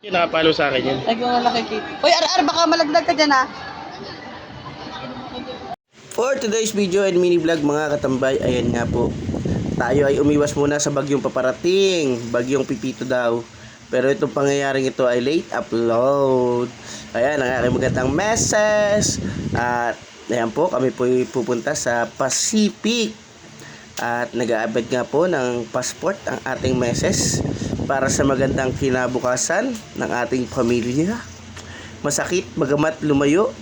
Yung nakapalo sa akin yun. Ay, kung nakikita. Uy, ar baka malaglag ka dyan, ha? For today's video and mini vlog mga katambay, ayan nga po. Tayo ay umiwas muna sa bagyong paparating. Bagyong Pipito daw. Pero itong pangyayaring ito ay late upload. Ayan, ang aking magandang message. At ayan po, kami po pupunta sa Pacific. At nag-aabad nga po ng passport ang ating message para sa magandang kinabukasan ng ating pamilya. Masakit bagamat lumayo.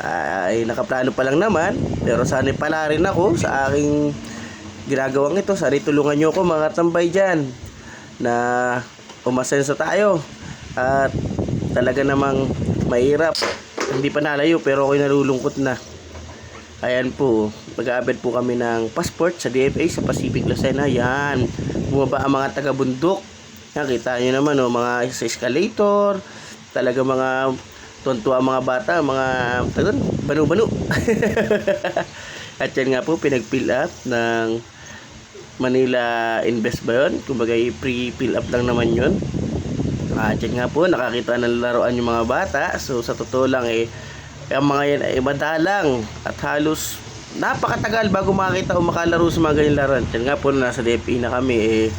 Ay nakaplano pa lang naman, pero sana pala rin ako sa aking ginagawang ito. Sana tulungan nyo ako mga tambay dyan na umasenso tayo. At talaga namang mahirap, hindi pa nalayo pero ako'y nalulungkot na. Ayan po, mag-aabad po kami ng passport sa DFA sa Pacific Lucena. Yan, bumaba ang mga taga-bundok. Yan, kita nyo naman mga sa escalator. Talaga mga tuntua mga bata, mga banu-banu. At yan nga po, pinag-fill up ng Manila Invest ba yun? Kumbaga pre-fill up lang naman yun. At yan nga po, nakakita ng laruan yung mga bata. So sa totoo lang ang mga yan ay madalang at halos napakatagal bago makakita o makalaro sa mga ganyan laruan. Yan nga po, nasa DFA na kami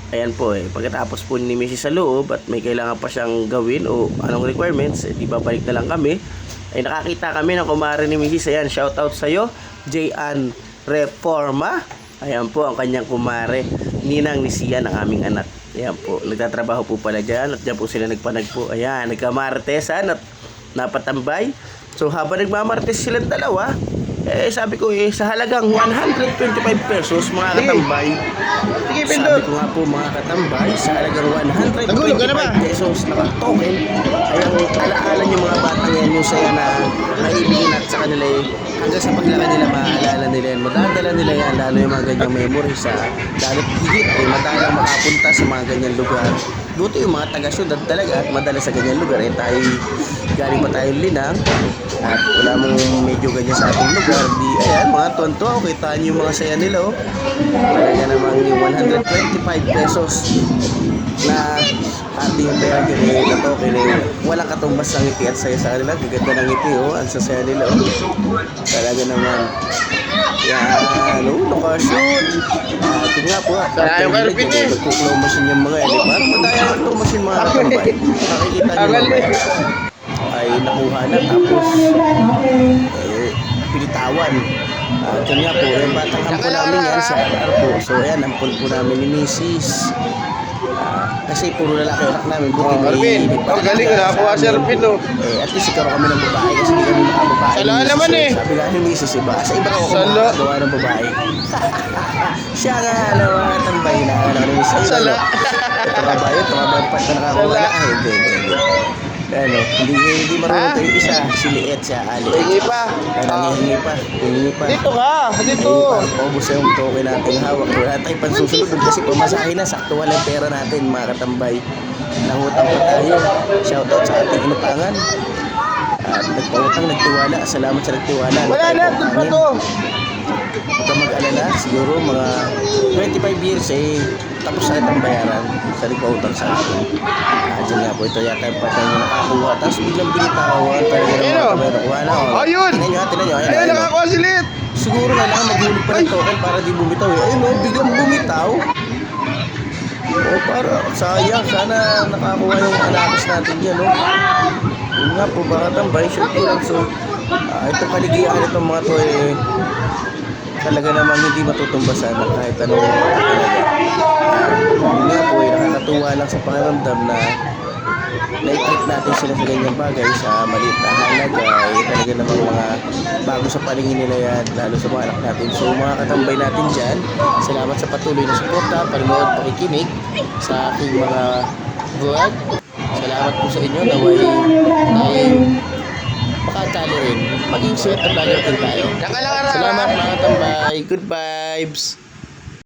ayan po pagkatapos po ni Mrs. sa loob at may kailangan pa siyang gawin o anong requirements, di babalik na lang kami. Ay nakakita kami ng kumare ni Mrs. Ayan, shout out sa'yo, J.Ann Reforma. Ayan po ang kanyang kumare, ninang ni Sian, ang aming anak. Ayan po, nagtatrabaho po pala dyan at dyan po sila nagpanagpo. Ayan, nagkamartesan at napatambay. So habang nagmamartes silang dalawa, sabi ko sa halagang 125 pesos mga katambay. Sabi ko nga po mga katambay, sa halagang 125 pesos naka-token ay ang alaala nyo mga batang yan, yung saya na maibigin at sa kanila hanggang sa paglaki nila maaalala nila yan, madadala nila yan, lalo yung mga ganyang memory sa lalo't higit madalang makapunta sa mga ganyang lugar. Buti yung mga taga-syudad talaga at madala sa ganyan lugar. Tayo galing pa tayong Linang at wala mong medyo ganyan sa ating lugar. Di ayan, mga tuwan-tuwa, kita nyo yung mga saya nila talaga namang yung 125 pesos na ating pera na token walang katumbas ng ngiti at saya sa kanila. Gaganda ng ngiti ang sasaya nila talaga naman. Yan, nakashoot. Ito nga po, magkuklaw machine yung mga parang madaya itong machine mga katambay. Nakikita nyo ay nakuha na tapos pinitawan. Ito nga po, yung batang ampun namin yan sa RR po. So ayan, ampun po namin ni Mrs. Kasi puro lalaki anak namin. Buti galing na ako si Arvin at least ikaw kami ng babae kasi hindi kami makababae. Sala naman Sabi nga ni Mrs. Iba. Sa iba ako kumagawa ng babae. Siya nga mga tambay na ni Mrs. Sala. Ito ka ba yun? Ito ka ba yung part na nakakuha na? Hindi. Hindi marunong ito yung isa. Si Liet siya, Ali. Hingi pa. Hingi pa. Dito ka. Dito. Paubos yung token natin hawak. Wala tayong pansusunod kasi pamasahe na. Sakto walang pera natin mga katambay. Nangutang pa tayo. Shoutout sa ating inutangan. At nagpautang, nagtiwala. Salamat sa nagtiwala. Wala na. Dito pa to. Huwag ka mag-alala. Siguro mga 25 years tapos sa itang bayaran sa nagpautang sa akin. Diyan nga po, ito yata yung patay na nakakuha. Tapos biglang binitawan. Talaga naman may nakuha na. Ayun! Tinan nyo. Ayun, nakakuha si Lit! Siguro kailangan maghulog pa ng token para di bumitaw. Ayun biglang bumitaw. Para sayang. Sana nakakuha yung anakos natin dyan. Yun nga po, baka tambay. Sure ko lang. So, itong kaligayahan itong mga to talaga naman hindi matutumbasan kahit anong yun nga po nakakatuwa lang sa pakiramdam na na-treat natin sila sa ganyang bagay sa maliit na halaga talaga namang mga bago sa paningin nila yan lalo sa mga anak natin. So mga katambay natin dyan, salamat sa patuloy na suporta, panonood, pakikinig sa aking mga vlog. Salamat po sa inyo naway makatali rin maging sweat at vlogger din tayo. Salamat mga tambay, good vibes.